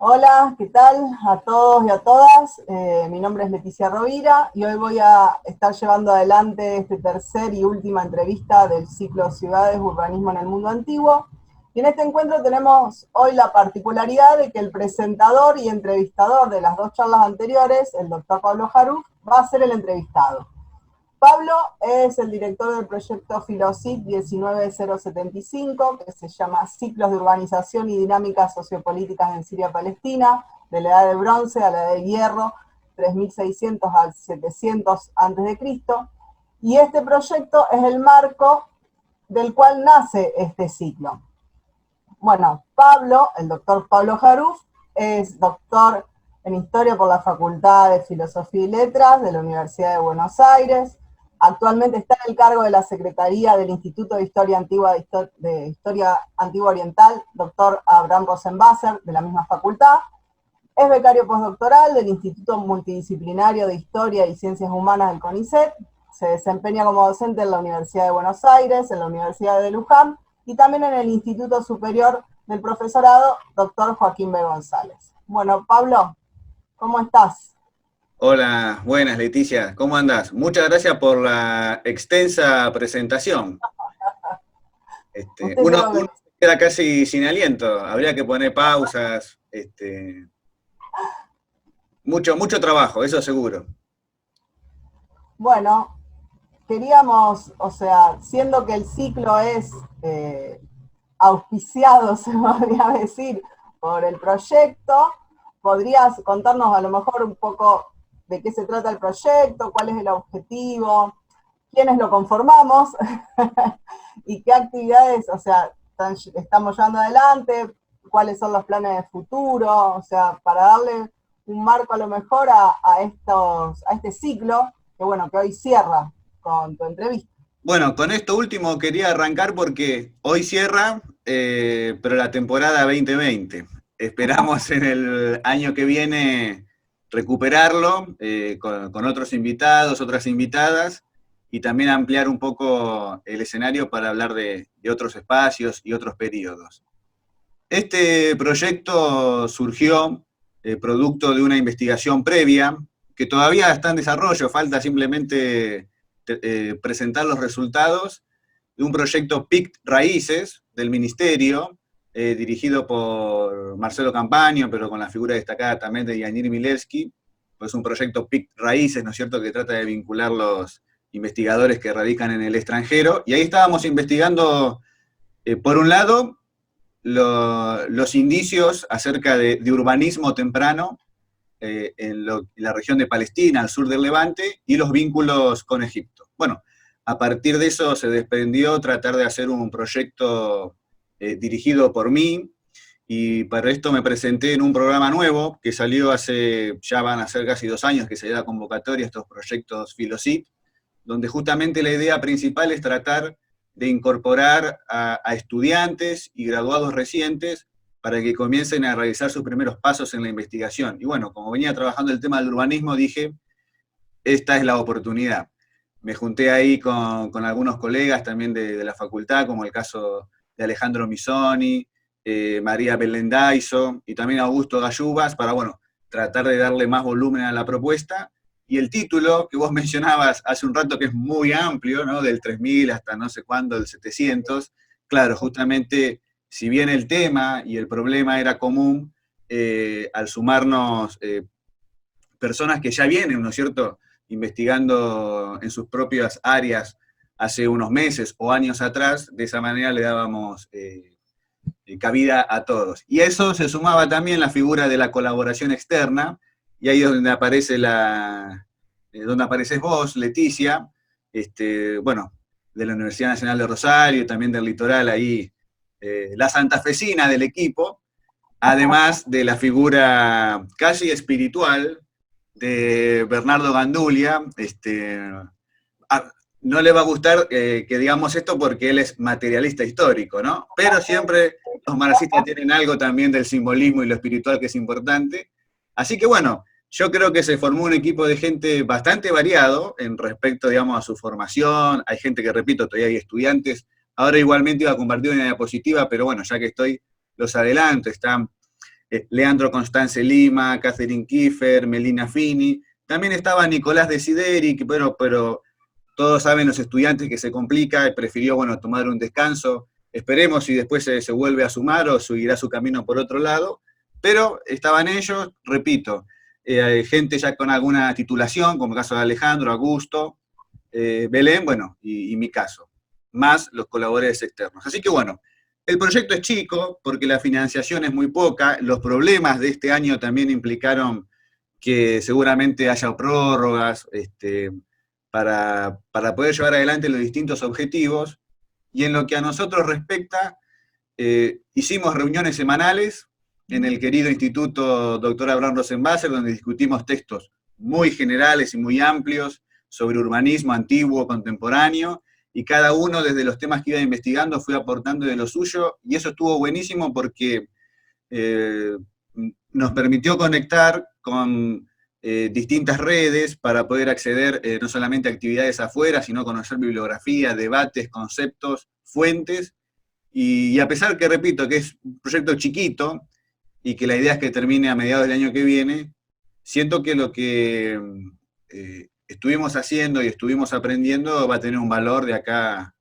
Hola, ¿qué tal a todos y a todas? Mi nombre es Leticia Rovira y hoy voy a estar llevando adelante este tercer y última entrevista del ciclo Ciudades, Urbanismo en el Mundo Antiguo. Y en este encuentro tenemos hoy la particularidad de que el presentador y entrevistador de las dos charlas anteriores, el doctor Pablo Jaruf, va a ser el entrevistado. Pablo es el director del proyecto Filosit 19075, que se llama Ciclos de Urbanización y Dinámicas Sociopolíticas en Siria-Palestina, de la Edad de Bronce a la Edad de Hierro, 3600 al 700 a.C. Y este proyecto es el marco del cual nace este ciclo. Bueno, Pablo, el doctor Pablo Jaruf, es doctor en Historia por la Facultad de Filosofía y Letras de la Universidad de Buenos Aires. Actualmente está en el cargo de la Secretaría del Instituto de Historia Antigua de Historia Antigua Oriental, doctor Abraham Rosenbasser, de la misma facultad. Es becario postdoctoral del Instituto Multidisciplinario de Historia y Ciencias Humanas del CONICET. Se desempeña como docente en la Universidad de Buenos Aires, en la Universidad de Luján y también en el Instituto Superior del Profesorado, doctor Joaquín B. González. Bueno, Pablo, ¿cómo estás? Hola, buenas Leticia, ¿cómo andás? Muchas gracias por la extensa presentación. Usted se Uno lo merece. se queda casi sin aliento, habría que poner pausas, mucho trabajo, eso seguro. Bueno, queríamos, o sea, siendo que el ciclo es auspiciado, se podría decir, por el proyecto, podrías contarnos a lo mejor un poco de qué se trata el proyecto, cuál es el objetivo, quiénes lo conformamos y qué actividades, o sea, estamos llevando adelante, cuáles son los planes de futuro, o sea, para darle un marco a lo mejor a este ciclo, que bueno, que hoy cierra con tu entrevista. Bueno, con esto último quería arrancar porque hoy cierra, pero la temporada 2020. Esperamos en el año que viene recuperarlo con otros invitados, otras invitadas, y también ampliar un poco el escenario para hablar de otros espacios y otros periodos. Este proyecto surgió producto de una investigación previa que todavía está en desarrollo, falta simplemente presentar los resultados de un proyecto PIC Raíces del Ministerio, dirigido por Marcelo Campaño, pero con la figura destacada también de Yanir Milevsky. Pues un proyecto PIC Raíces, ¿no es cierto?, que trata de vincular los investigadores que radican en el extranjero. Y ahí estábamos investigando, por un lado, los indicios acerca de urbanismo temprano en la región de Palestina, al sur del Levante, y los vínculos con Egipto. Bueno, a partir de eso se desprendió tratar de hacer un proyecto dirigido por mí, y para esto me presenté en un programa nuevo que salió ya van a ser casi 2 años que se dio la convocatoria a estos proyectos Filosit, donde justamente la idea principal es tratar de incorporar a estudiantes y graduados recientes para que comiencen a realizar sus primeros pasos en la investigación. Y bueno, como venía trabajando el tema del urbanismo, dije, esta es la oportunidad. Me junté ahí con algunos colegas también de la facultad, como el caso de Alejandro Misoni, María Belendaiso y también Augusto Gallubas, para, bueno, tratar de darle más volumen a la propuesta. Y el título que vos mencionabas hace un rato, que es muy amplio, ¿no?, del 3000 hasta no sé cuándo, del 700, claro, justamente, si bien el tema y el problema era común, al sumarnos personas que ya vienen, ¿no es cierto?, investigando en sus propias áreas hace unos meses o años atrás, de esa manera le dábamos cabida a todos. Y a eso se sumaba también la figura de la colaboración externa, y ahí es donde donde apareces vos, Leticia, bueno, de la Universidad Nacional de Rosario, también del Litoral, ahí, la santafesina del equipo, además de la figura casi espiritual de Bernardo Gandulia. No le va a gustar que digamos esto porque él es materialista histórico, ¿no? Pero siempre los marxistas tienen algo también del simbolismo y lo espiritual que es importante. Así que bueno, yo creo que se formó un equipo de gente bastante variado en respecto, digamos, a su formación. Hay gente que, repito, todavía hay estudiantes. Ahora igualmente iba a compartir una diapositiva, pero bueno, ya que estoy, los adelanto. Está Leandro Constance Lima, Catherine Kiefer, Melina Fini, también estaba Nicolás Desideri, que, bueno, pero todos saben los estudiantes que se complica y prefirió, bueno, tomar un descanso. Esperemos si después se vuelve a sumar o seguirá su camino por otro lado, pero estaban ellos, repito, gente ya con alguna titulación, como el caso de Alejandro, Augusto, Belén, bueno, y mi caso, más los colaboradores externos. Así que bueno, el proyecto es chico porque la financiación es muy poca, los problemas de este año también implicaron que seguramente haya prórrogas para poder llevar adelante los distintos objetivos, y en lo que a nosotros respecta, hicimos reuniones semanales en el querido Instituto Dr. Abraham Rosenbasser, donde discutimos textos muy generales y muy amplios sobre urbanismo antiguo, contemporáneo, y cada uno desde los temas que iba investigando fue aportando de lo suyo, y eso estuvo buenísimo porque nos permitió conectar con distintas redes para poder acceder no solamente a actividades afuera, sino conocer bibliografía, debates, conceptos, fuentes, y a pesar que, repito, que es un proyecto chiquito y que la idea es que termine a mediados del año que viene, siento que lo que estuvimos haciendo y estuvimos aprendiendo va a tener un valor de acá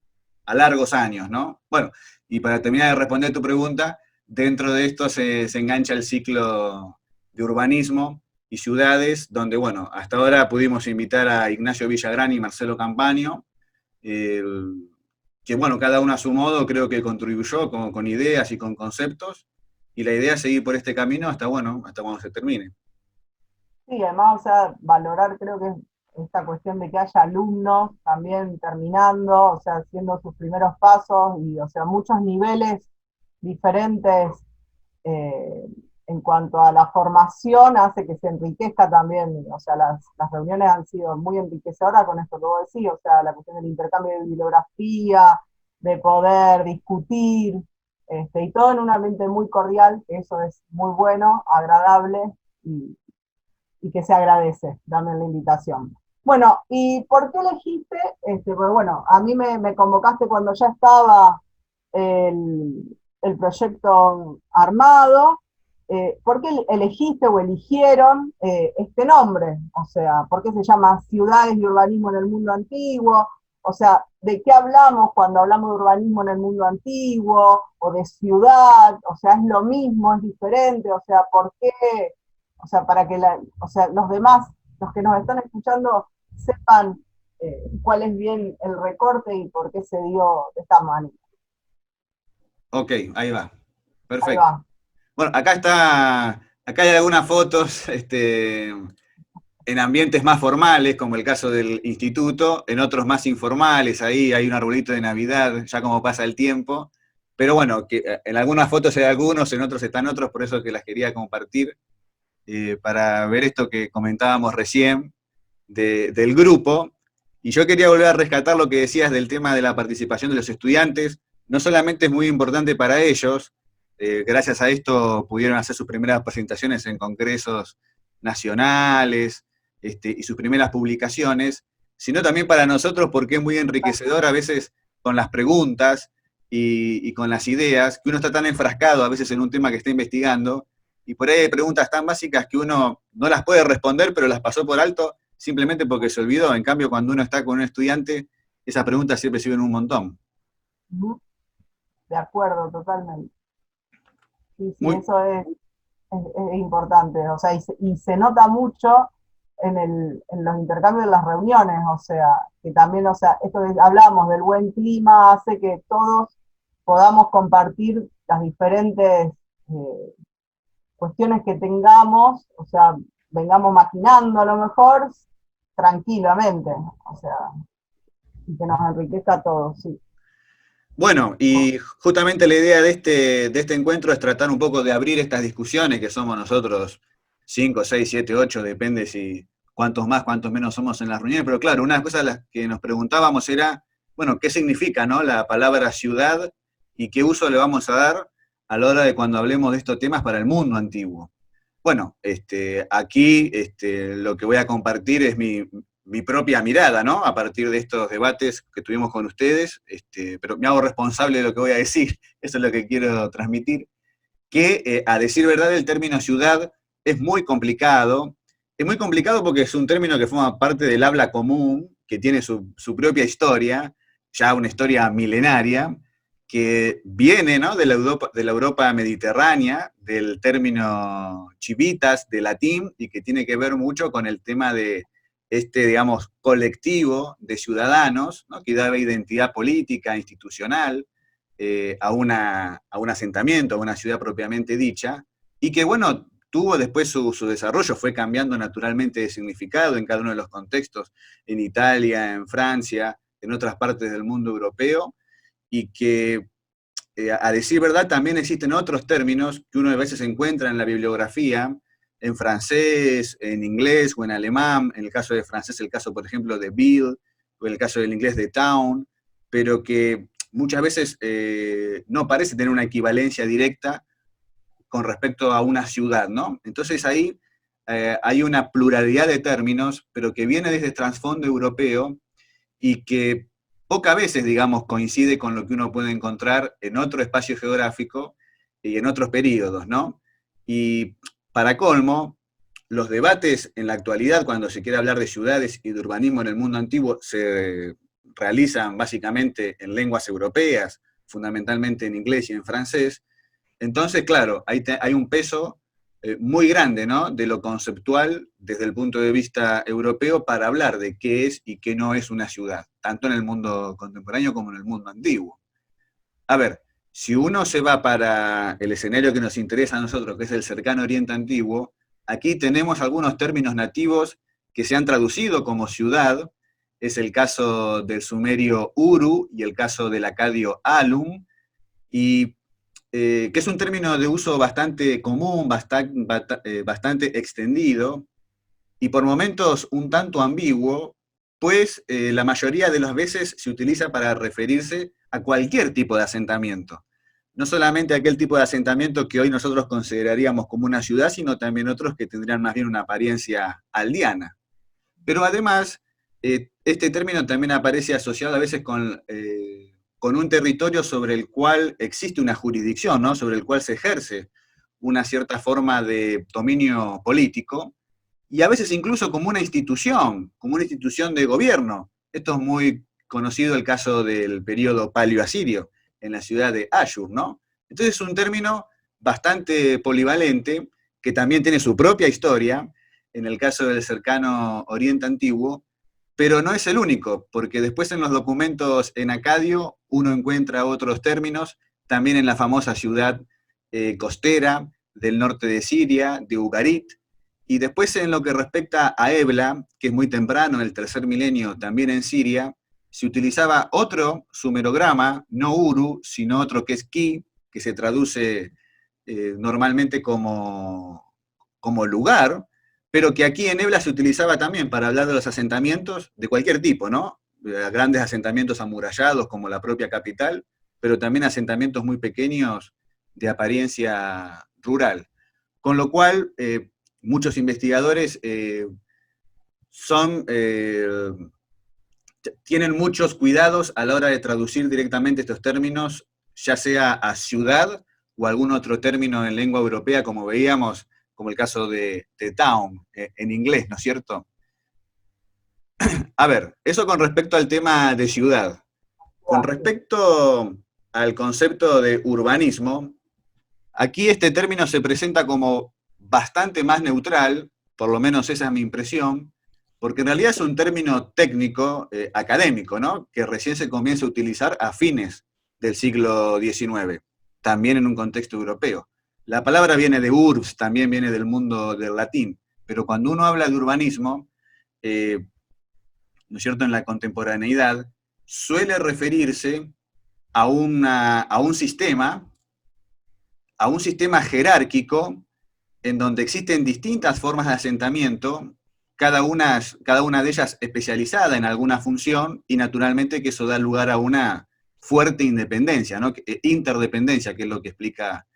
a largos años, ¿no? Bueno, y para terminar de responder tu pregunta, dentro de esto se engancha el ciclo de urbanismo y ciudades, donde, bueno, hasta ahora pudimos invitar a Ignacio Villagrán y Marcelo Campaño, que, bueno, cada uno a su modo creo que contribuyó con ideas y con conceptos, y la idea es seguir por este camino hasta, bueno, hasta cuando se termine. Sí, además, o sea, valorar creo que esta cuestión de que haya alumnos también terminando, o sea, haciendo sus primeros pasos y, o sea, muchos niveles diferentes eh, en cuanto a la formación hace que se enriquezca también, o sea, las reuniones han sido muy enriquecedoras con esto que vos decís, o sea, la cuestión del intercambio de bibliografía, de poder discutir, y todo en un ambiente muy cordial, que eso es muy bueno, agradable, y, y que se agradece, dame la invitación. Bueno, ¿y por qué elegiste? Pues bueno, a mí me convocaste cuando ya estaba el proyecto armado. ¿Por qué elegiste o eligieron este nombre? O sea, ¿por qué se llama Ciudades y Urbanismo en el Mundo Antiguo? O sea, ¿de qué hablamos cuando hablamos de urbanismo en el mundo antiguo o de ciudad? O sea, ¿es lo mismo, es diferente? O sea, ¿por qué? O sea, para que o sea, los demás, los que nos están escuchando, sepan cuál es bien el recorte y por qué se dio de esta manera. Ok, ahí va. Ahí Perfecto. va. Bueno, acá hay algunas fotos en ambientes más formales, como el caso del instituto, en otros más informales, ahí hay un arbolito de Navidad, ya como pasa el tiempo, pero bueno, que en algunas fotos hay algunos, en otros están otros, por eso que las quería compartir, para ver esto que comentábamos recién del grupo, y yo quería volver a rescatar lo que decías del tema de la participación de los estudiantes. No solamente es muy importante para ellos, gracias a esto pudieron hacer sus primeras presentaciones en congresos nacionales y sus primeras publicaciones, sino también para nosotros porque es muy enriquecedor a veces con las preguntas y con las ideas, que uno está tan enfrascado a veces en un tema que está investigando, y por ahí hay preguntas tan básicas que uno no las puede responder, pero las pasó por alto simplemente porque se olvidó. En cambio, cuando uno está con un estudiante, esas preguntas siempre sirven un montón. De acuerdo, totalmente. Sí, sí, Muy, eso es importante. O sea, y se nota mucho en los intercambios de las reuniones, o sea, que también, o sea, esto que hablamos del buen clima hace que todos podamos compartir las diferentes cuestiones que tengamos, o sea, vengamos maquinando a lo mejor tranquilamente, o sea, y que nos enriquezca a todos, sí. bueno, y justamente la idea de este encuentro es tratar un poco de abrir estas discusiones que somos nosotros 5, 6, 7, 8, depende si cuántos más, cuántos menos somos en las reuniones, pero claro, una de las cosas las que nos preguntábamos era, bueno, ¿qué significa, no, la palabra ciudad y qué uso le vamos a dar a la hora de cuando hablemos de estos temas para el mundo antiguo? Bueno, aquí lo que voy a compartir es mi propia mirada, ¿no? A partir de estos debates que tuvimos con ustedes, pero me hago responsable de lo que voy a decir, eso es lo que quiero transmitir. que a decir verdad el término ciudad es muy complicado. Es muy complicado porque es un término que forma parte del habla común, que tiene su propia historia, ya una historia milenaria, que viene, ¿no?, de la Europa mediterránea, del término civitas, de latín, y que tiene que ver mucho con el tema de este, digamos, colectivo de ciudadanos, ¿no?, que daba identidad política, institucional, a un asentamiento, a una ciudad propiamente dicha, y que, bueno, tuvo después su desarrollo, fue cambiando naturalmente de significado en cada uno de los contextos, en Italia, en Francia, en otras partes del mundo europeo, y que, a decir verdad, también existen otros términos que uno a veces encuentra en la bibliografía, en francés, en inglés o en alemán, en el caso de francés, el caso, por ejemplo, de ville, o en el caso del inglés de town, pero que muchas veces no parece tener una equivalencia directa con respecto a una ciudad, ¿no? Entonces ahí hay una pluralidad de términos, pero que viene desde el trasfondo europeo y que pocas veces, digamos, coincide con lo que uno puede encontrar en otro espacio geográfico y en otros periodos, ¿no? Y para colmo, los debates en la actualidad, cuando se quiere hablar de ciudades y de urbanismo en el mundo antiguo, se realizan básicamente en lenguas europeas, fundamentalmente en inglés y en francés. Entonces, claro, hay un peso muy grande, ¿no?, de lo conceptual desde el punto de vista europeo para hablar de qué es y qué no es una ciudad, tanto en el mundo contemporáneo como en el mundo antiguo. A ver, si uno se va para el escenario que nos interesa a nosotros, que es el cercano Oriente Antiguo, aquí tenemos algunos términos nativos que se han traducido como ciudad. Es el caso del sumerio Uru y el caso del acadio Alum, y que es un término de uso bastante común, bastante extendido, y por momentos un tanto ambiguo, pues la mayoría de las veces se utiliza para referirse a cualquier tipo de asentamiento. No solamente aquel tipo de asentamiento que hoy nosotros consideraríamos como una ciudad, sino también otros que tendrían más bien una apariencia aldeana. Pero además, este término también aparece asociado a veces con un territorio sobre el cual existe una jurisdicción, ¿no?, sobre el cual se ejerce una cierta forma de dominio político, y a veces incluso como una institución de gobierno. Esto es muy conocido el caso del periodo paleoasirio, en la ciudad de Ashur, ¿no? Entonces es un término bastante polivalente, que también tiene su propia historia, en el caso del cercano Oriente Antiguo, pero no es el único, porque después en los documentos en acadio uno encuentra otros términos, también en la famosa ciudad costera del norte de Siria, de Ugarit, y después en lo que respecta a Ebla, que es muy temprano, en el tercer milenio, también en Siria, se utilizaba otro sumerograma, no Uru, sino otro que es Ki, que se traduce normalmente como lugar, pero que aquí en Ebla se utilizaba también para hablar de los asentamientos de cualquier tipo, ¿no? Grandes asentamientos amurallados como la propia capital, pero también asentamientos muy pequeños de apariencia rural. Con lo cual, muchos investigadores tienen muchos cuidados a la hora de traducir directamente estos términos, ya sea a ciudad o algún otro término en lengua europea, como veíamos, como el caso de town, en inglés, ¿no es cierto? A ver, eso con respecto al tema de ciudad. Con respecto al concepto de urbanismo, aquí este término se presenta como bastante más neutral, por lo menos esa es mi impresión, porque en realidad es un término técnico, académico, ¿no?, que recién se comienza a utilizar a fines del siglo XIX, también en un contexto europeo. La palabra viene de urbs, también viene del mundo del latín, pero cuando uno habla de urbanismo, ¿no es cierto?, en la contemporaneidad, suele referirse a un sistema jerárquico en donde existen distintas formas de asentamiento, cada una de ellas especializada en alguna función, y naturalmente que eso da lugar a una fuerte independencia, ¿no?, interdependencia, que es lo que explica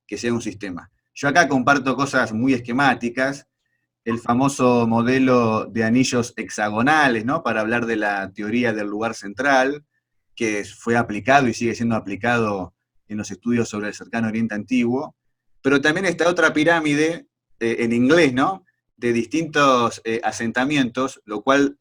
que sea un sistema. Yo acá comparto cosas muy esquemáticas, el famoso modelo de anillos hexagonales, ¿no?, para hablar de la teoría del lugar central, que fue aplicado y sigue siendo aplicado en los estudios sobre el cercano Oriente Antiguo, pero también está otra pirámide, en inglés, ¿no?, de distintos asentamientos, lo cual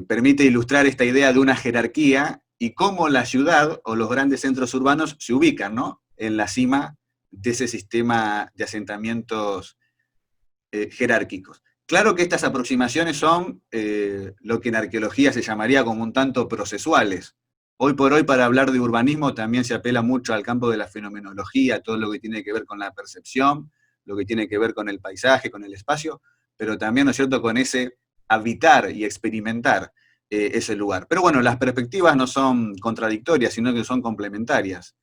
permite ilustrar esta idea de una jerarquía y cómo la ciudad o los grandes centros urbanos se ubican, ¿no?, en la cima de ese sistema de asentamientos jerárquicos. Claro que estas aproximaciones son lo que en arqueología se llamaría como un tanto procesuales. Hoy por hoy, para hablar de urbanismo, también se apela mucho al campo de la fenomenología, todo lo que tiene que ver con la percepción, lo que tiene que ver con el paisaje, con el espacio, pero también, ¿no es cierto?, con ese habitar y experimentar ese lugar. Pero bueno, las perspectivas no son contradictorias, sino que son complementarias.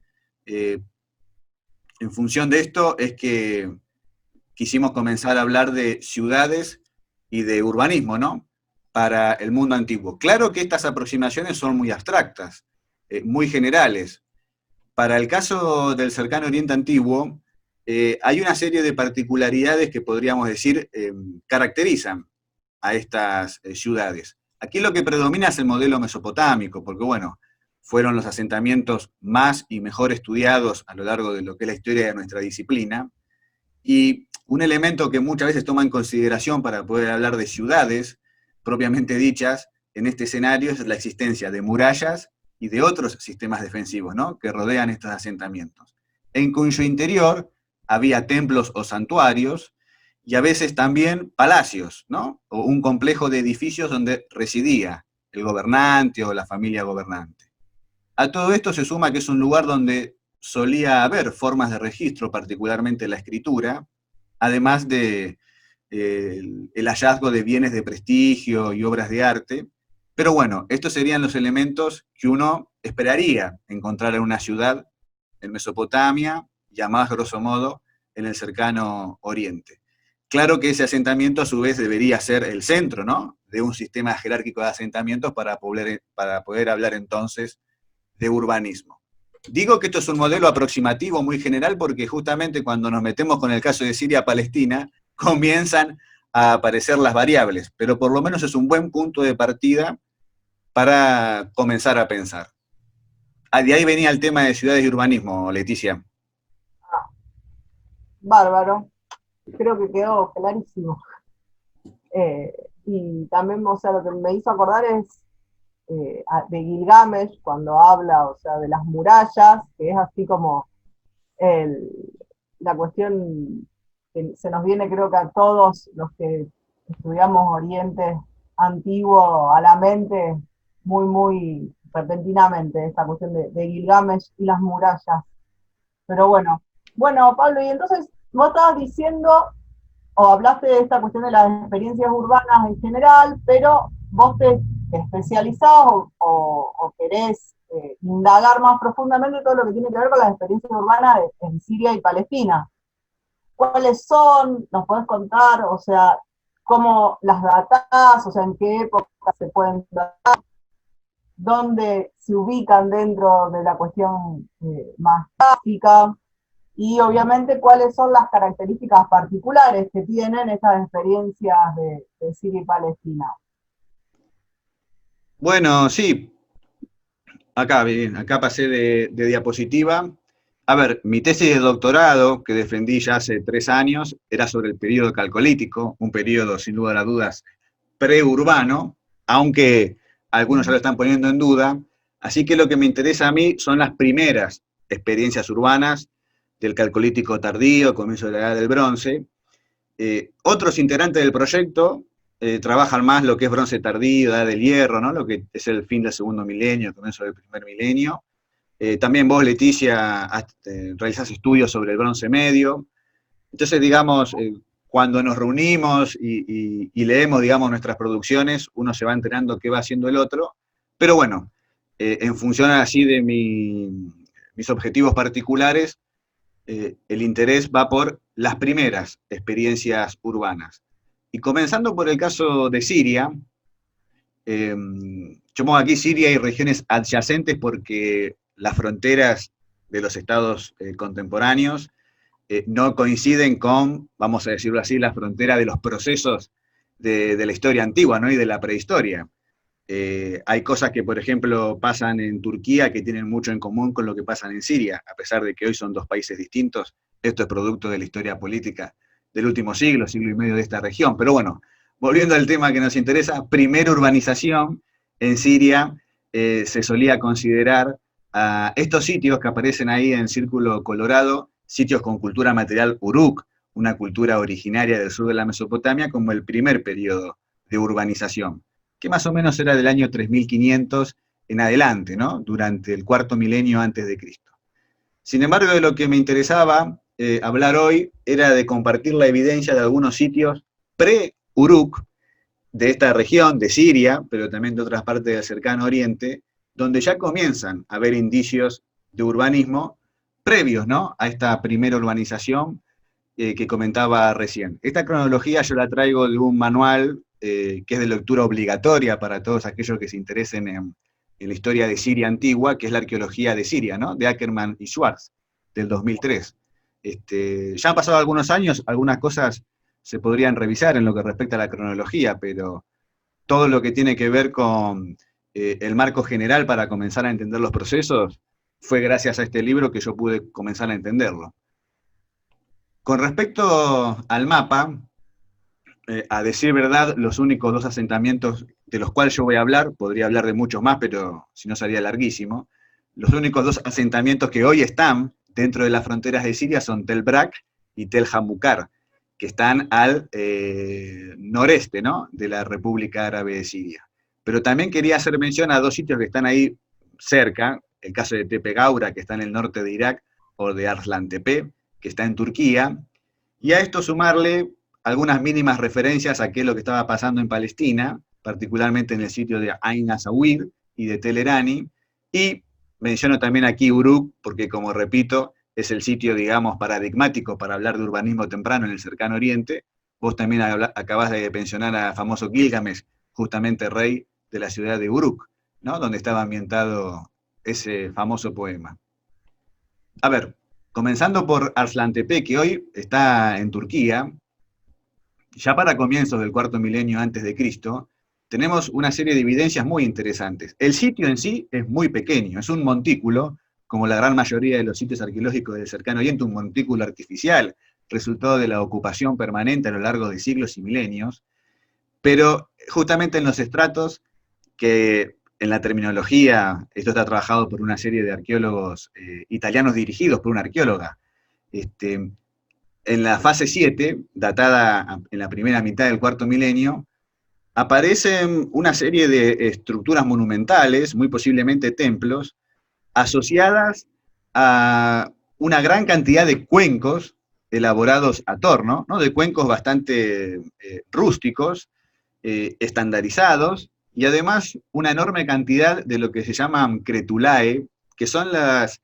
En función de esto es que quisimos comenzar a hablar de ciudades y de urbanismo, ¿no?, para el mundo antiguo. Claro que estas aproximaciones son muy abstractas, muy generales. Para el caso del cercano Oriente Antiguo, hay una serie de particularidades que podríamos decir caracterizan a estas ciudades. Aquí lo que predomina es el modelo mesopotámico, porque bueno, fueron los asentamientos más y mejor estudiados a lo largo de lo que es la historia de nuestra disciplina, y un elemento que muchas veces toma en consideración para poder hablar de ciudades propiamente dichas en este escenario es la existencia de murallas y de otros sistemas defensivos, ¿no?, que rodean estos asentamientos, en cuyo interior había templos o santuarios, y a veces también palacios, ¿no?, o un complejo de edificios donde residía el gobernante o la familia gobernante. A todo esto se suma que es un lugar donde solía haber formas de registro, particularmente la escritura, además de el hallazgo de bienes de prestigio y obras de arte. Pero bueno, estos serían los elementos que uno esperaría encontrar en una ciudad en Mesopotamia y a más grosso modo en el cercano Oriente. Claro que ese asentamiento a su vez debería ser el centro, ¿no?, de un sistema jerárquico de asentamientos para poder hablar entonces de urbanismo. Digo que esto es un modelo aproximativo muy general porque justamente cuando nos metemos con el caso de Siria-Palestina comienzan a aparecer las variables, pero por lo menos es un buen punto de partida para comenzar a pensar. De ahí venía el tema de ciudades y urbanismo, Leticia. Ah, bárbaro. Creo que quedó clarísimo. Y también, o sea, lo que me hizo acordar es de Gilgamesh, cuando habla, o sea, de las murallas, que es así como el, la cuestión que se nos viene, creo que a todos los que estudiamos Oriente Antiguo a la mente, muy, muy repentinamente, esta cuestión de Gilgamesh y las murallas. Pero bueno, Pablo, y entonces vos estabas diciendo, o hablaste de esta cuestión de las experiencias urbanas en general, pero vos te especializás o querés indagar más profundamente todo lo que tiene que ver con las experiencias urbanas en Siria y Palestina. ¿Cuáles son? ¿Nos podés contar? O sea, ¿cómo las datás? O sea, ¿en qué época se pueden datar? ¿Dónde se ubican dentro de la cuestión más gráfica? Y obviamente cuáles son las características particulares que tienen estas experiencias de Siria y Palestina. Bueno, sí, acá pasé de diapositiva. A ver, mi tesis de doctorado, que defendí ya hace 3 años, era sobre el periodo calcolítico, un periodo, sin lugar a dudas, preurbano, aunque algunos ya lo están poniendo en duda. Así que lo que me interesa a mí son las primeras experiencias urbanas del calcolítico tardío, comienzo de la Edad del Bronce. Otros integrantes del proyecto trabajan más lo que es bronce tardío, Edad del Hierro, ¿no?, lo que es el fin del segundo milenio, el comienzo del primer milenio. También vos, Leticia, realizás estudios sobre el bronce medio. Entonces, digamos, cuando nos reunimos y leemos, digamos, nuestras producciones, uno se va enterando qué va haciendo el otro. Pero bueno, en función así de mis objetivos particulares, el interés va por las primeras experiencias urbanas. Y comenzando por el caso de Siria, yo pongo aquí Siria y regiones adyacentes porque las fronteras de los estados contemporáneos no coinciden con, vamos a decirlo así, la frontera de los procesos de la historia antigua, ¿no?, y de la prehistoria. Hay cosas que, por ejemplo, pasan en Turquía que tienen mucho en común con lo que pasa en Siria, a pesar de que hoy son dos países distintos. Esto es producto de la historia política del último siglo, siglo y medio de esta región. Pero bueno, volviendo al tema que nos interesa, primera urbanización en Siria, se solía considerar a estos sitios que aparecen ahí en círculo colorado, sitios con cultura material Uruk, una cultura originaria del sur de la Mesopotamia, como el primer periodo de urbanización, que más o menos era del año 3500 en adelante, ¿no? Durante el cuarto milenio antes de Cristo. Sin embargo, de lo que me interesaba hablar hoy era de compartir la evidencia de algunos sitios pre-Uruk de esta región, de Siria, pero también de otras partes del cercano oriente, donde ya comienzan a haber indicios de urbanismo previos, ¿no?, a esta primera urbanización que comentaba recién. Esta cronología yo la traigo de un manual que es de lectura obligatoria para todos aquellos que se interesen en la historia de Siria antigua, que es la arqueología de Siria, ¿no?, de Ackerman y Schwartz, del 2003. Ya han pasado algunos años, algunas cosas se podrían revisar en lo que respecta a la cronología, pero todo lo que tiene que ver con el marco general para comenzar a entender los procesos fue gracias a este libro que yo pude comenzar a entenderlo. Con respecto al mapa, a decir verdad, los únicos dos asentamientos de los cuales yo voy a hablar, podría hablar de muchos más, pero si no sería larguísimo, los únicos dos asentamientos que hoy están dentro de las fronteras de Siria son Tel Brak y Tel Hamukar, que están al noreste, ¿no?, de la República Árabe de Siria. Pero también quería hacer mención a dos sitios que están ahí cerca, el caso de Tepe Gaura, que está en el norte de Irak, o de Arslan Tepe, que está en Turquía, y a esto sumarle algunas mínimas referencias a qué es lo que estaba pasando en Palestina, particularmente en el sitio de Ain Asawir y de Tel Erani, y menciono también aquí Uruk, porque como repito, es el sitio, digamos, paradigmático para hablar de urbanismo temprano en el cercano oriente. Vos también acabás de mencionar al famoso Gilgamesh, justamente rey de la ciudad de Uruk, ¿no?, donde estaba ambientado ese famoso poema. A ver, comenzando por Arslan Tepe, que hoy está en Turquía, ya para comienzos del cuarto milenio antes de Cristo, tenemos una serie de evidencias muy interesantes. El sitio en sí es muy pequeño, es un montículo, como la gran mayoría de los sitios arqueológicos del cercano oriente, un montículo artificial, resultado de la ocupación permanente a lo largo de siglos y milenios, pero justamente en los estratos, que en la terminología, esto está trabajado por una serie de arqueólogos italianos dirigidos por una arqueóloga, en la fase 7, datada en la primera mitad del cuarto milenio, aparecen una serie de estructuras monumentales, muy posiblemente templos, asociadas a una gran cantidad de cuencos elaborados a torno, ¿no?, de cuencos bastante rústicos, estandarizados, y además una enorme cantidad de lo que se llaman cretulae, que son las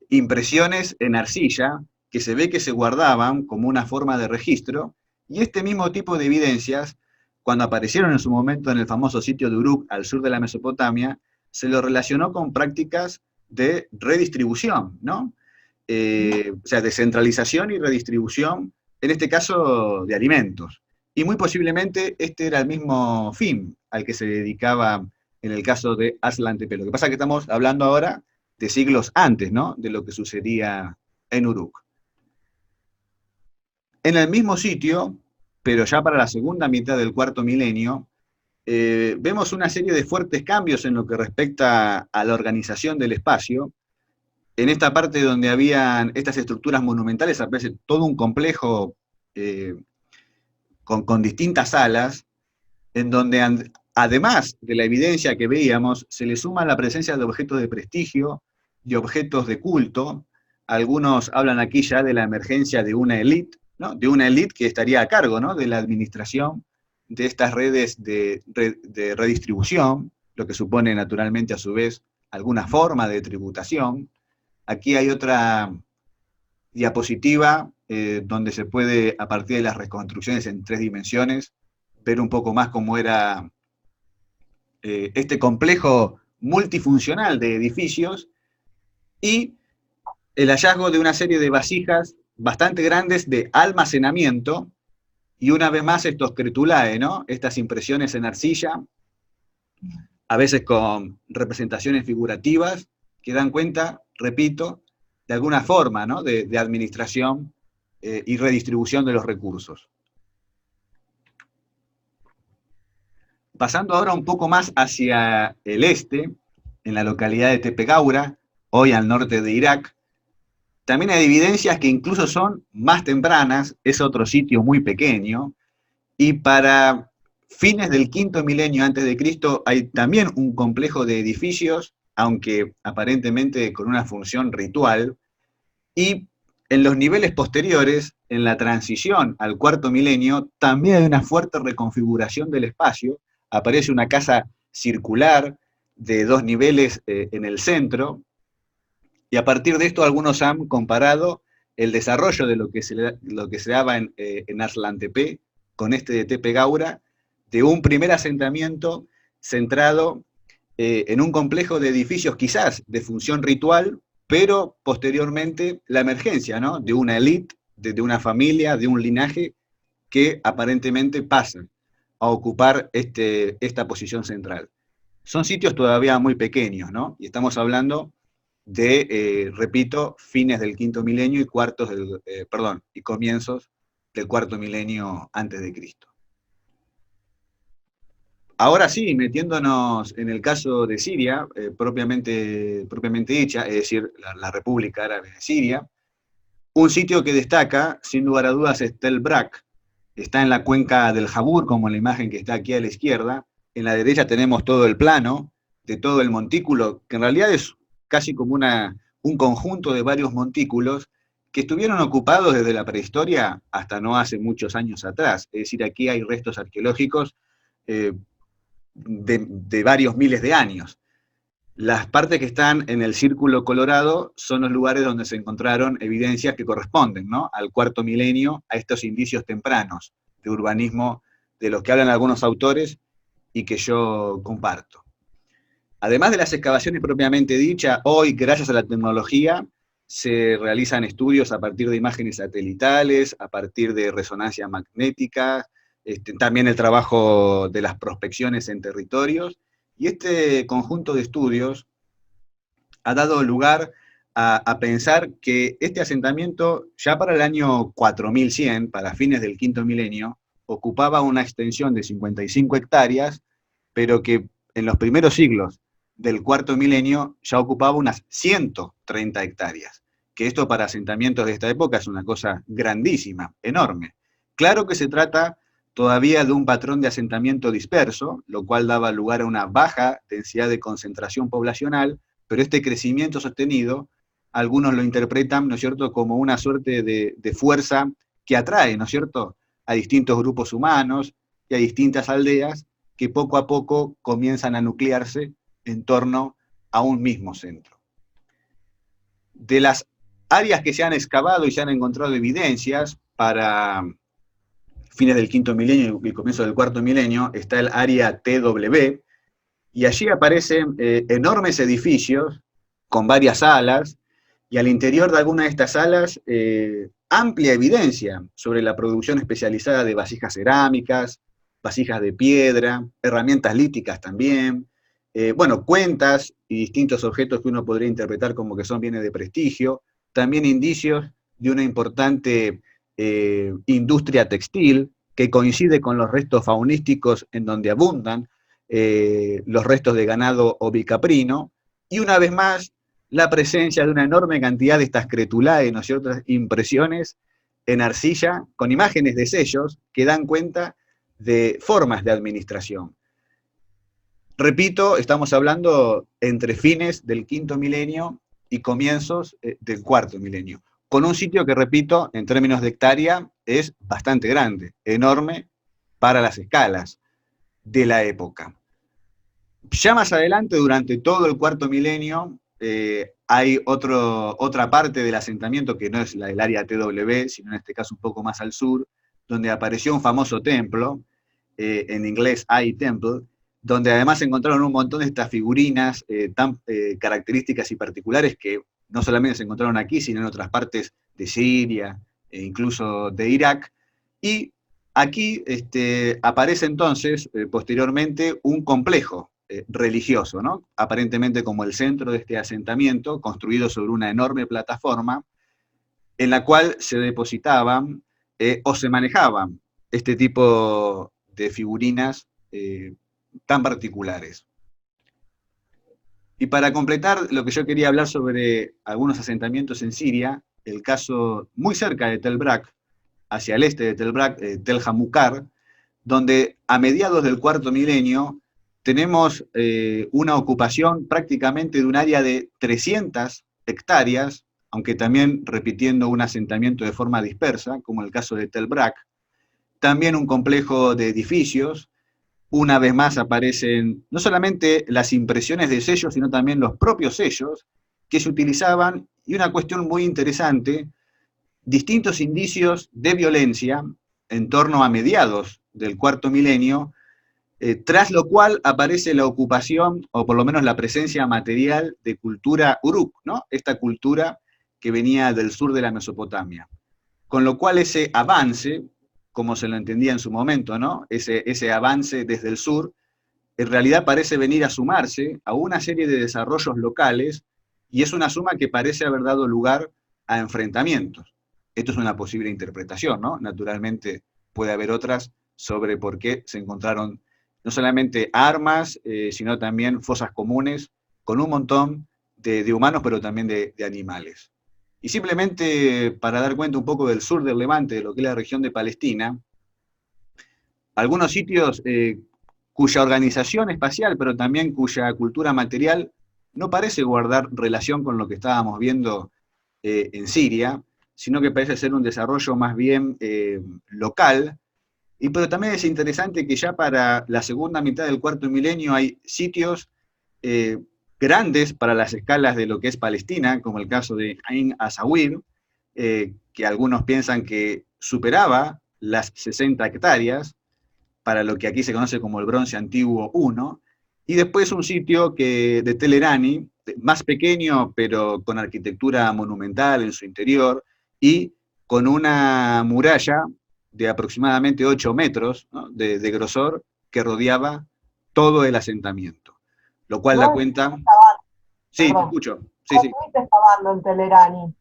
impresiones en arcilla, que se ve que se guardaban como una forma de registro, y este mismo tipo de evidencias, cuando aparecieron en su momento en el famoso sitio de Uruk, al sur de la Mesopotamia, se lo relacionó con prácticas de redistribución, ¿no? O sea, de centralización y redistribución, en este caso de alimentos. Y muy posiblemente este era el mismo fin al que se dedicaba en el caso de Arslan Tepe. Lo que pasa es que estamos hablando ahora de siglos antes, ¿no?, de lo que sucedía en Uruk. En el mismo sitio, pero ya para la segunda mitad del cuarto milenio, vemos una serie de fuertes cambios en lo que respecta a la organización del espacio. En esta parte donde habían estas estructuras monumentales aparece todo un complejo con distintas salas, en donde además de la evidencia que veíamos, se le suma la presencia de objetos de prestigio, de objetos de culto. Algunos hablan aquí ya de la emergencia de una élite, ¿no?, de una élite que estaría a cargo, ¿no?, de la administración de estas redes de redistribución, lo que supone naturalmente a su vez alguna forma de tributación. Aquí hay otra diapositiva donde se puede, a partir de las reconstrucciones en 3 dimensiones, ver un poco más cómo era este complejo multifuncional de edificios, y el hallazgo de una serie de vasijas bastante grandes de almacenamiento, y una vez más estos cretulae, ¿no?, estas impresiones en arcilla, a veces con representaciones figurativas que dan cuenta, repito, de alguna forma, ¿no?, de administración y redistribución de los recursos. Pasando ahora un poco más hacia el este, en la localidad de Tepegaura, hoy al norte de Irak, también hay evidencias que incluso son más tempranas, es otro sitio muy pequeño, y para fines del quinto milenio antes de Cristo hay también un complejo de edificios, aunque aparentemente con una función ritual, y en los niveles posteriores, en la transición al cuarto milenio, también hay una fuerte reconfiguración del espacio, aparece una casa circular de 2 niveles en el centro, y a partir de esto algunos han comparado el desarrollo de lo que se daba en Arslan Tepe con este de Tepe Gaura, de un primer asentamiento centrado en un complejo de edificios quizás de función ritual, pero posteriormente la emergencia, ¿no?, de una élite, de una familia, de un linaje que aparentemente pasan a ocupar esta posición central. Son sitios todavía muy pequeños, ¿no? Y estamos hablando de, repito, fines del quinto milenio y comienzos del cuarto milenio antes de Cristo. Ahora sí, metiéndonos en el caso de Siria, propiamente dicha, es decir, la República Árabe de Siria, un sitio que destaca, sin lugar a dudas, es Tel Brak. Está en la cuenca del Jabur, como en la imagen que está aquí a la izquierda. En la derecha tenemos todo el plano de todo el montículo, que en realidad es casi como un conjunto de varios montículos que estuvieron ocupados desde la prehistoria hasta no hace muchos años atrás. Es decir, aquí hay restos arqueológicos de varios miles de años. Las partes que están en el círculo colorado son los lugares donde se encontraron evidencias que corresponden, ¿no?, al cuarto milenio, a estos indicios tempranos de urbanismo de los que hablan algunos autores y que yo comparto. Además de las excavaciones propiamente dichas, hoy, gracias a la tecnología, se realizan estudios a partir de imágenes satelitales, a partir de resonancia magnética, también el trabajo de las prospecciones en territorios, y este conjunto de estudios ha dado lugar a pensar que este asentamiento, ya para el año 4100, para fines del quinto milenio, ocupaba una extensión de 55 hectáreas, pero que en los primeros siglos del cuarto milenio ya ocupaba unas 130 hectáreas, que esto para asentamientos de esta época es una cosa grandísima, enorme. Claro que se trata todavía de un patrón de asentamiento disperso, lo cual daba lugar a una baja densidad de concentración poblacional, pero este crecimiento sostenido, algunos lo interpretan, ¿no es cierto?, como una suerte de fuerza que atrae, ¿no es cierto?, a distintos grupos humanos y a distintas aldeas que poco a poco comienzan a nuclearse en torno a un mismo centro. De las áreas que se han excavado y se han encontrado evidencias para fines del quinto milenio y comienzo del cuarto milenio, está el área TW, y allí aparecen enormes edificios con varias salas, y al interior de alguna de estas salas amplia evidencia sobre la producción especializada de vasijas cerámicas, vasijas de piedra, herramientas líticas también, bueno, cuentas y distintos objetos que uno podría interpretar como que son bienes de prestigio, también indicios de una importante industria textil que coincide con los restos faunísticos en donde abundan los restos de ganado ovicaprino, y una vez más la presencia de una enorme cantidad de estas cretulae, ¿no es cierto?, impresiones en arcilla con imágenes de sellos que dan cuenta de formas de administración. Repito, estamos hablando entre fines del quinto milenio y comienzos del cuarto milenio, con un sitio que, repito, en términos de hectárea, es bastante grande, enorme para las escalas de la época. Ya más adelante, durante todo el cuarto milenio, hay otra parte del asentamiento que no es la del área TW, sino en este caso un poco más al sur, donde apareció un famoso templo, en inglés Eye Temple, donde además se encontraron un montón de estas figurinas tan características y particulares que no solamente se encontraron aquí, sino en otras partes de Siria e incluso de Irak. Y aquí aparece entonces, posteriormente, un complejo religioso, ¿no? Aparentemente como el centro de este asentamiento, construido sobre una enorme plataforma, en la cual se depositaban o se manejaban este tipo de figurinas tan particulares. Y para completar lo que yo quería hablar sobre algunos asentamientos en Siria, el caso muy cerca de Tel Brak, hacia el este de Tel Brak, Tel Hamukar, donde a mediados del cuarto milenio tenemos una ocupación prácticamente de un área de 300 hectáreas, aunque también repitiendo un asentamiento de forma dispersa, como el caso de Tel Brak, también un complejo de edificios. Una vez más aparecen no solamente las impresiones de sellos, sino también los propios sellos que se utilizaban, y una cuestión muy interesante, distintos indicios de violencia en torno a mediados del cuarto milenio, tras lo cual aparece la ocupación, o por lo menos la presencia material de cultura uruk, ¿no? Esta cultura que venía del sur de la Mesopotamia. Con lo cual ese avance, como se lo entendía en su momento, ¿no? Ese avance desde el sur, en realidad parece venir a sumarse a una serie de desarrollos locales, y es una suma que parece haber dado lugar a enfrentamientos. Esto es una posible interpretación, ¿no? Naturalmente puede haber otras sobre por qué se encontraron no solamente armas, sino también fosas comunes con un montón de humanos, pero también de animales. Y simplemente para dar cuenta un poco del sur del Levante, de lo que es la región de Palestina, algunos sitios cuya organización espacial, pero también cuya cultura material no parece guardar relación con lo que estábamos viendo en Siria, sino que parece ser un desarrollo más bien local. Pero también es interesante que ya para la segunda mitad del cuarto milenio hay sitios eh, grandes para las escalas de lo que es Palestina, como el caso de Ain Asawir, que algunos piensan que superaba las 60 hectáreas, para lo que aquí se conoce como el Bronce Antiguo I, y después un sitio de Telerani, más pequeño, pero con arquitectura monumental en su interior, y con una muralla de aproximadamente 8 metros, ¿no? de grosor, que rodeaba todo el asentamiento. Lo cual da Vos cuenta... Sí, te perdón, escucho. Sí, vos sí. estuviste excavando en Telerani.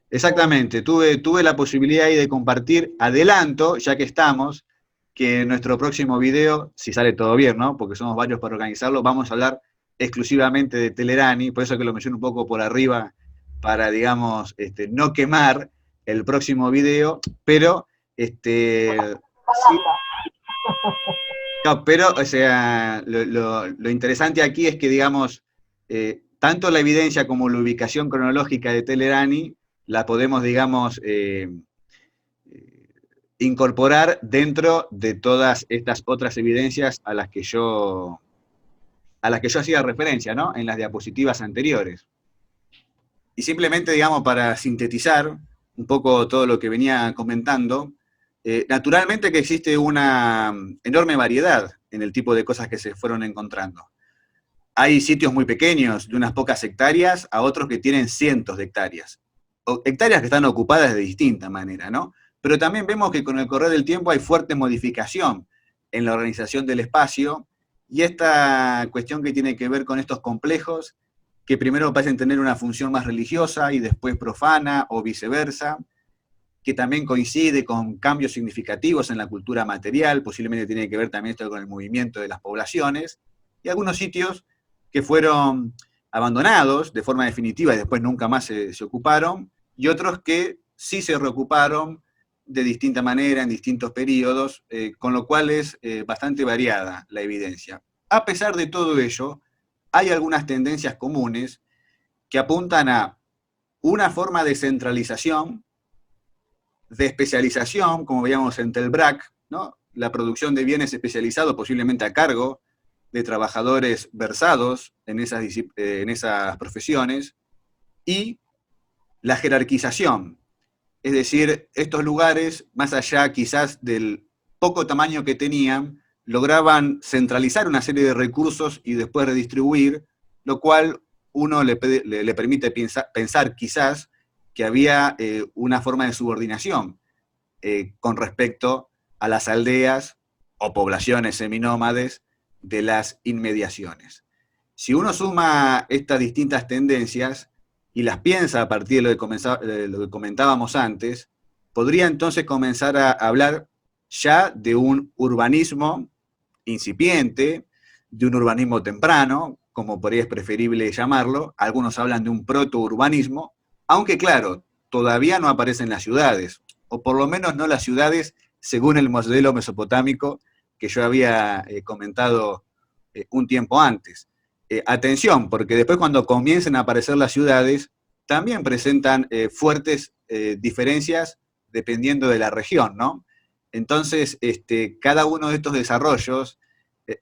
Exactamente, tuve la posibilidad ahí de compartir, adelanto, ya que estamos, que en nuestro próximo video, si sale todo bien, ¿no? Porque somos varios para organizarlo, vamos a hablar exclusivamente de Telerani, por eso que lo menciono un poco por arriba, para, digamos, no quemar el próximo video, pero, sí, no, pero, o sea, lo interesante aquí es que, digamos, tanto la evidencia como la ubicación cronológica de Telerani la podemos, digamos, incorporar dentro de todas estas otras evidencias a las que yo hacía referencia, ¿no? En las diapositivas anteriores. Y simplemente, digamos, para sintetizar un poco todo lo que venía comentando, naturalmente que existe una enorme variedad en el tipo de cosas que se fueron encontrando. Hay sitios muy pequeños, de unas pocas hectáreas, a otros que tienen cientos de hectáreas. O hectáreas que están ocupadas de distinta manera, ¿no? Pero también vemos que con el correr del tiempo hay fuerte modificación en la organización del espacio, y esta cuestión que tiene que ver con estos complejos, que primero parecen tener una función más religiosa y después profana, o viceversa, que también coincide con cambios significativos en la cultura material, posiblemente tiene que ver también esto con el movimiento de las poblaciones, y algunos sitios que fueron abandonados de forma definitiva y después nunca más se ocuparon, y otros que sí se reocuparon de distinta manera en distintos periodos, con lo cual es bastante variada la evidencia. A pesar de todo ello, hay algunas tendencias comunes que apuntan a una forma de centralización, de especialización, como veíamos en Telbrac, ¿no? La producción de bienes especializados posiblemente a cargo de trabajadores versados en esas profesiones, y la jerarquización, es decir, estos lugares, más allá quizás del poco tamaño que tenían, lograban centralizar una serie de recursos y después redistribuir, lo cual uno le permite pensar quizás que había una forma de subordinación con respecto a las aldeas o poblaciones seminómades de las inmediaciones. Si uno suma estas distintas tendencias y las piensa a partir de lo que comentábamos antes, podría entonces comenzar a hablar ya de un urbanismo incipiente, de un urbanismo temprano, como por ahí es preferible llamarlo. Algunos hablan de un protourbanismo, aunque claro, todavía no aparecen las ciudades, o por lo menos no las ciudades según el modelo mesopotámico que yo había comentado un tiempo antes. Atención, porque después cuando comiencen a aparecer las ciudades, también presentan fuertes diferencias dependiendo de la región, ¿no? Entonces, cada uno de estos desarrollos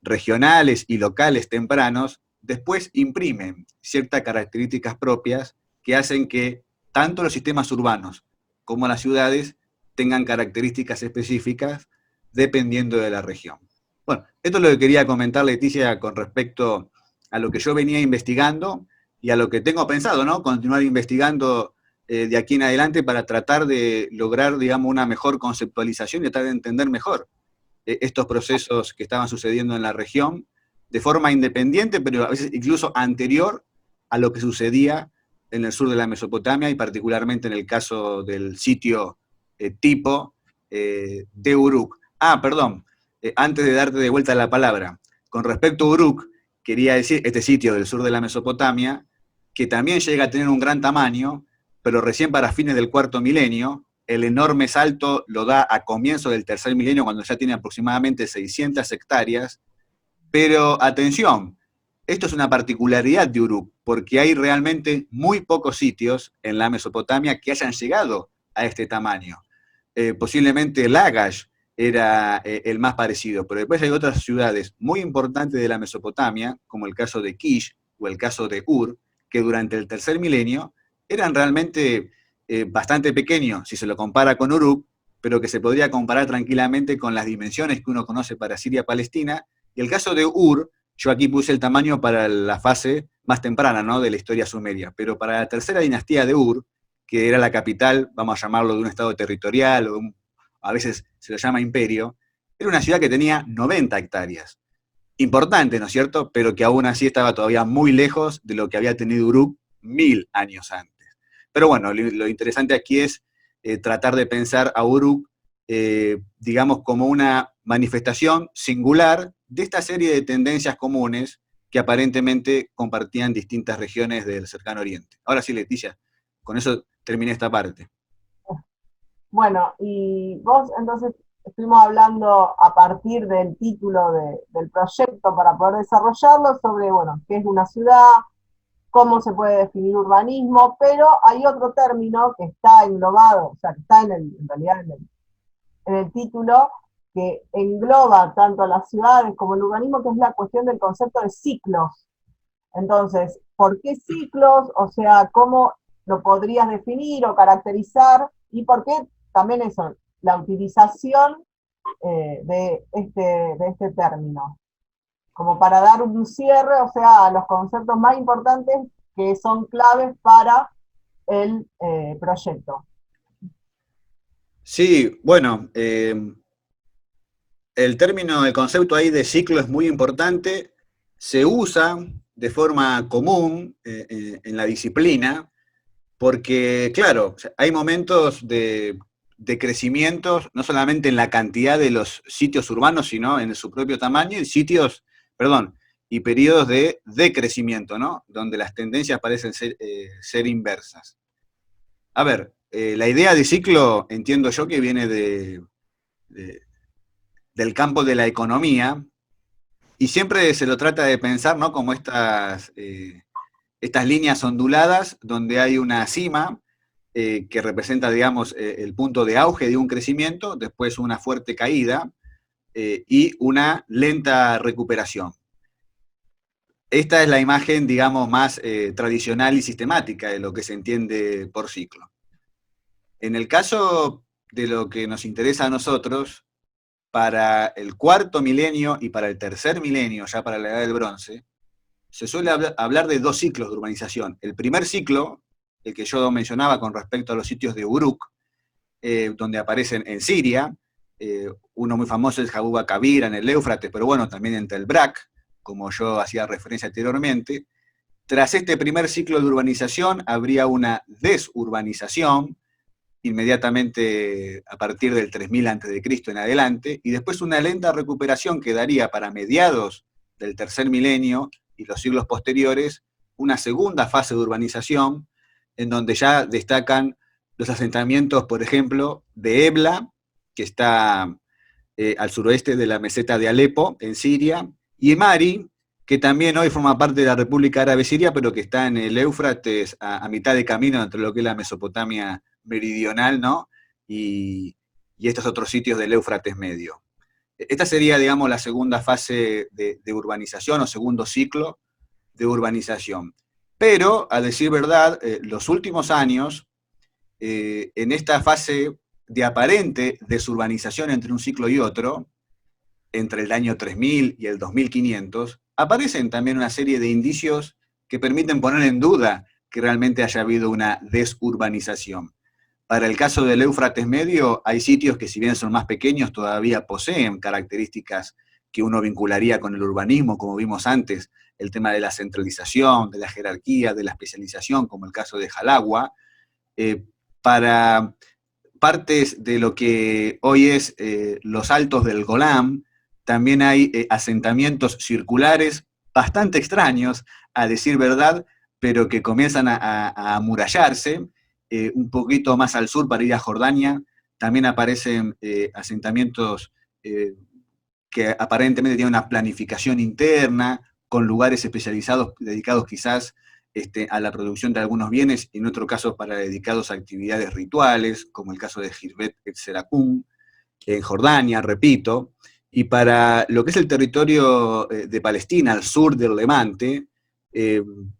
regionales y locales tempranos, después imprimen ciertas características propias que hacen que tanto los sistemas urbanos como las ciudades tengan características específicas dependiendo de la región. Bueno, esto es lo que quería comentar, Leticia, con respecto a lo que yo venía investigando y a lo que tengo pensado, ¿no? Continuar investigando de aquí en adelante para tratar de lograr, digamos, una mejor conceptualización y tratar de entender mejor estos procesos que estaban sucediendo en la región de forma independiente, pero a veces incluso anterior a lo que sucedía en el sur de la Mesopotamia y particularmente en el caso del sitio tipo de Uruk. Ah, perdón, antes de darte de vuelta la palabra, con respecto a Uruk, quería decir este sitio del sur de la Mesopotamia, que también llega a tener un gran tamaño, pero recién para fines del cuarto milenio. El enorme salto lo da a comienzo del tercer milenio, cuando ya tiene aproximadamente 600 hectáreas. Pero atención, esto es una particularidad de Uruk, porque hay realmente muy pocos sitios en la Mesopotamia que hayan llegado a este tamaño. Posiblemente Lagash era el más parecido, pero después hay otras ciudades muy importantes de la Mesopotamia, como el caso de Kish o el caso de Ur, que durante el tercer milenio eran realmente bastante pequeños si se lo compara con Uruk, pero que se podría comparar tranquilamente con las dimensiones que uno conoce para Siria-Palestina. Y el caso de Ur, yo aquí puse el tamaño para la fase más temprana, ¿no?, de la historia sumeria, pero para la tercera dinastía de Ur, que era la capital, vamos a llamarlo, de un estado territorial, o a veces se lo llama imperio, era una ciudad que tenía 90 hectáreas. Importante, ¿no es cierto?, pero que aún así estaba todavía muy lejos de lo que había tenido Uruk 1000 años antes. Pero bueno, lo interesante aquí es tratar de pensar a Uruk, digamos, como una manifestación singular de esta serie de tendencias comunes que aparentemente compartían distintas regiones del cercano oriente. Ahora sí, Leticia, con eso terminé esta parte. Bueno, y vos entonces estuvimos hablando a partir del título del proyecto para poder desarrollarlo sobre, bueno, qué es una ciudad, cómo se puede definir urbanismo, pero hay otro término que está englobado, o sea, que está en realidad en el título, que engloba tanto a las ciudades como el urbanismo, que es la cuestión del concepto de ciclos. Entonces, ¿por qué ciclos? O sea, ¿cómo lo podrías definir o caracterizar? Y por qué también eso, la utilización de este término, como para dar un cierre, o sea, a los conceptos más importantes que son claves para el proyecto. Sí, bueno, el término, el concepto ahí de ciclo es muy importante, se usa de forma común en la disciplina, porque, claro, hay momentos de crecimiento, no solamente en la cantidad de los sitios urbanos, sino en su propio tamaño, y sitios, perdón, y periodos de decrecimiento, ¿no?, donde las tendencias parecen ser inversas. A ver, la idea de ciclo entiendo yo que viene de, del campo de la economía, y siempre se lo trata de pensar, ¿no?, como estas líneas onduladas donde hay una cima que representa, digamos, el punto de auge de un crecimiento, después una fuerte caída y una lenta recuperación. Esta es la imagen, digamos, más tradicional y sistemática de lo que se entiende por ciclo. En el caso de lo que nos interesa a nosotros, para el cuarto milenio y para el tercer milenio, ya para la Edad del Bronce, se suele hablar de dos ciclos de urbanización. El primer ciclo, el que yo mencionaba con respecto a los sitios de Uruk, donde aparecen en Siria, uno muy famoso es Jabuba Kabira en el Éufrates, pero bueno, también en Tel Brak, como yo hacía referencia anteriormente. Tras este primer ciclo de urbanización habría una desurbanización, inmediatamente a partir del 3000 a.C. en adelante, y después una lenta recuperación que daría para mediados del tercer milenio y los siglos posteriores una segunda fase de urbanización, en donde ya destacan los asentamientos, por ejemplo, de Ebla, que está al suroeste de la meseta de Alepo, en Siria, y Emari, que también hoy forma parte de la República Árabe Siria, pero que está en el Éufrates a mitad de camino entre lo que es la Mesopotamia meridional, ¿no? Y estos otros sitios del Éufrates medio. Esta sería, digamos, la segunda fase de urbanización o segundo ciclo de urbanización. Pero, a decir verdad, los últimos años, en esta fase de aparente desurbanización entre un ciclo y otro, entre el año 3000 y el 2500, aparecen también una serie de indicios que permiten poner en duda que realmente haya habido una desurbanización. Para el caso del Éufrates medio, hay sitios que, si bien son más pequeños, todavía poseen características que uno vincularía con el urbanismo, como vimos antes, el tema de la centralización, de la jerarquía, de la especialización, como el caso de Jalagua. Para partes de lo que hoy es los Altos del Golán, también hay asentamientos circulares bastante extraños, a decir verdad, pero que comienzan a amurallarse. Un poquito más al sur, para ir a Jordania, también aparecen asentamientos que aparentemente tienen una planificación interna, con lugares especializados, dedicados quizás a la producción de algunos bienes, y en otro caso dedicados a actividades rituales, como el caso de Girbet el Seracún, en Jordania, repito. Y para lo que es el territorio de Palestina, al sur del Levante,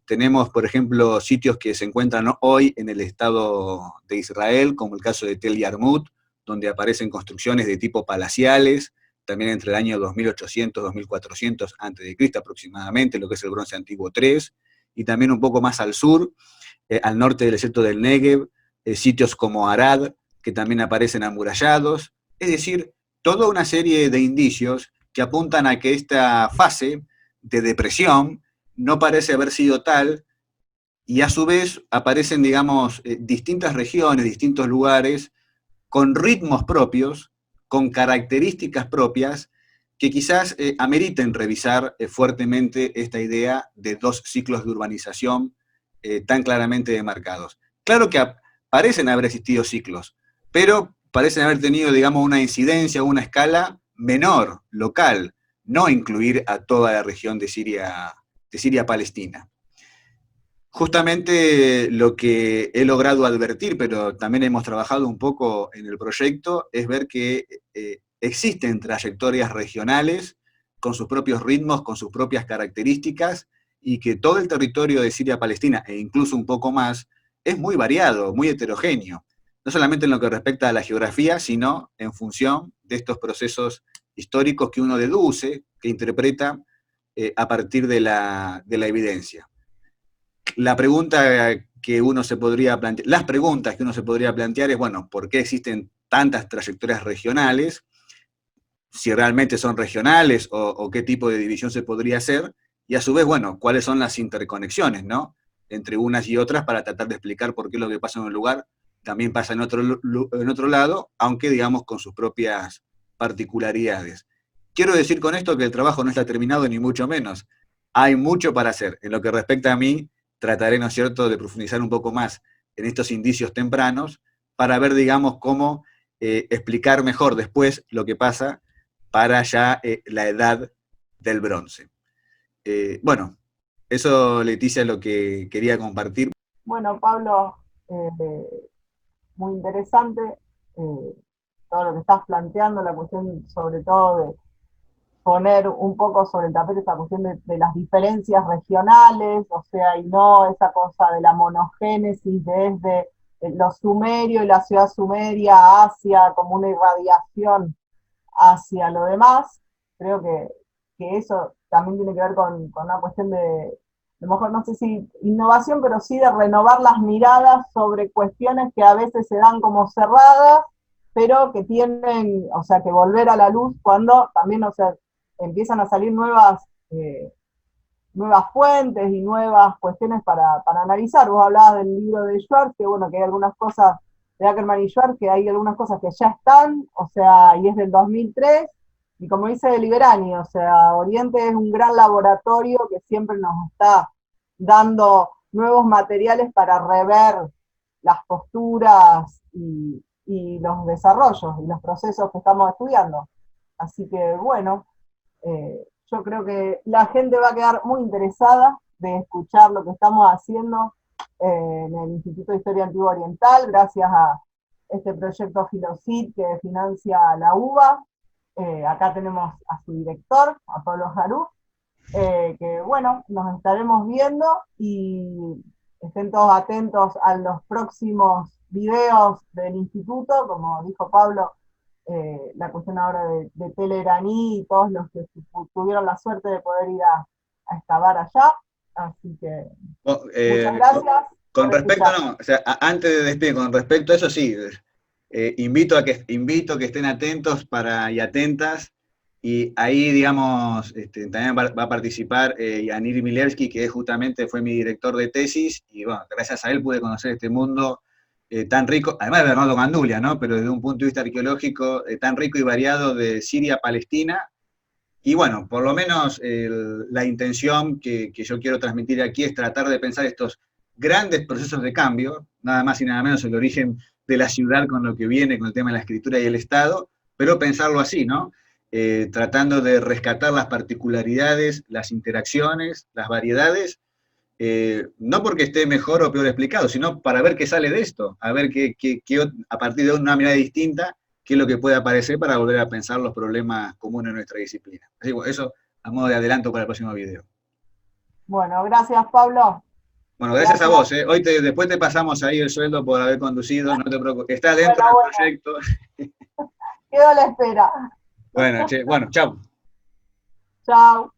tenemos, por ejemplo, sitios que se encuentran hoy en el Estado de Israel, como el caso de Tel Yarmut, donde aparecen construcciones de tipo palaciales, también entre el año 2800-2400 a.C. aproximadamente, lo que es el Bronce Antiguo 3, y también un poco más al sur, al norte del desierto del Negev, sitios como Arad, que también aparecen amurallados. Es decir, toda una serie de indicios que apuntan a que esta fase de depresión no parece haber sido tal, y a su vez aparecen, digamos, distintas regiones, distintos lugares, con ritmos propios, con características propias, que quizás ameriten revisar fuertemente esta idea de dos ciclos de urbanización tan claramente demarcados. Claro que parecen haber existido ciclos, pero parecen haber tenido, digamos, una incidencia, una escala menor, local, no incluir a toda la región de Siria-Palestina. Justamente lo que he logrado advertir, pero también hemos trabajado un poco en el proyecto, es ver que existen trayectorias regionales con sus propios ritmos, con sus propias características, y que todo el territorio de Siria-Palestina, e incluso un poco más, es muy variado, muy heterogéneo, no solamente en lo que respecta a la geografía, sino en función de estos procesos históricos que uno deduce, que interpreta a partir de la evidencia. La pregunta que uno se podría plantear, las preguntas que uno se podría plantear es, bueno, ¿por qué existen tantas trayectorias regionales? Si realmente son regionales o qué tipo de división se podría hacer, y a su vez, bueno, cuáles son las interconexiones, ¿no? Entre unas y otras, para tratar de explicar por qué lo que pasa en un lugar también pasa en otro lado, aunque digamos con sus propias particularidades. Quiero decir con esto que el trabajo no está terminado, ni mucho menos. Hay mucho para hacer. En lo que respecta a mí, trataré, ¿no es cierto?, de profundizar un poco más en estos indicios tempranos, para ver, digamos, cómo explicar mejor después lo que pasa para ya la edad del bronce. Bueno, eso, Leticia, es lo que quería compartir. Bueno, Pablo, muy interesante todo lo que estás planteando, la cuestión sobre todo de poner un poco sobre el tapete esa cuestión de las diferencias regionales, o sea, y no esa cosa de la monogénesis desde los sumerios y la ciudad sumeria hacia como una irradiación hacia lo demás. Creo que eso también tiene que ver con una cuestión de, a lo mejor no sé si innovación, pero sí de renovar las miradas sobre cuestiones que a veces se dan como cerradas pero que tienen, o sea, que volver a la luz cuando también, o sea, empiezan a salir nuevas fuentes y nuevas cuestiones para analizar. Vos hablabas del libro de Schwartz, que bueno, que hay algunas cosas de Ackerman y Schwartz, que hay algunas cosas que ya están, o sea, y es del 2003, y como dice Liberani, o sea, Oriente es un gran laboratorio que siempre nos está dando nuevos materiales para rever las posturas y los desarrollos y los procesos que estamos estudiando. Así que bueno, yo creo que la gente va a quedar muy interesada de escuchar lo que estamos haciendo en el Instituto de Historia Antigua Oriental, gracias a este proyecto Filocid que financia la UBA. Acá tenemos a su director, a Pablo Jarú, que bueno, nos estaremos viendo y estén todos atentos a los próximos videos del instituto, como dijo Pablo, la cuestión ahora de Teleraní y todos los que tuvieron la suerte de poder ir a excavar allá. Así que muchas gracias. Con respecto, no, o sea, antes de despedir, con respecto a eso sí, invito a que estén atentos y atentas, y ahí, digamos, también va a participar Yanir Milevsky, que justamente fue mi director de tesis, y bueno, gracias a él pude conocer este mundo tan rico, además de Bernardo Gandulia, ¿no? Pero desde un punto de vista arqueológico tan rico y variado de Siria-Palestina. Y bueno, por lo menos la intención que yo quiero transmitir aquí es tratar de pensar estos grandes procesos de cambio, nada más y nada menos el origen de la ciudad con lo que viene, con el tema de la escritura y el Estado, pero pensarlo así, ¿no? Tratando de rescatar las particularidades, las interacciones, las variedades, no porque esté mejor o peor explicado, sino para ver qué sale de esto, a ver a partir de una mirada distinta, qué es lo que puede aparecer para volver a pensar los problemas comunes de nuestra disciplina. Así que eso a modo de adelanto para el próximo video. Bueno, gracias Pablo. Bueno, gracias a vos. Después te pasamos ahí el sueldo por haber conducido, no te preocupes. Estás dentro del proyecto. Quedo a la espera. Bueno, chao. Chao.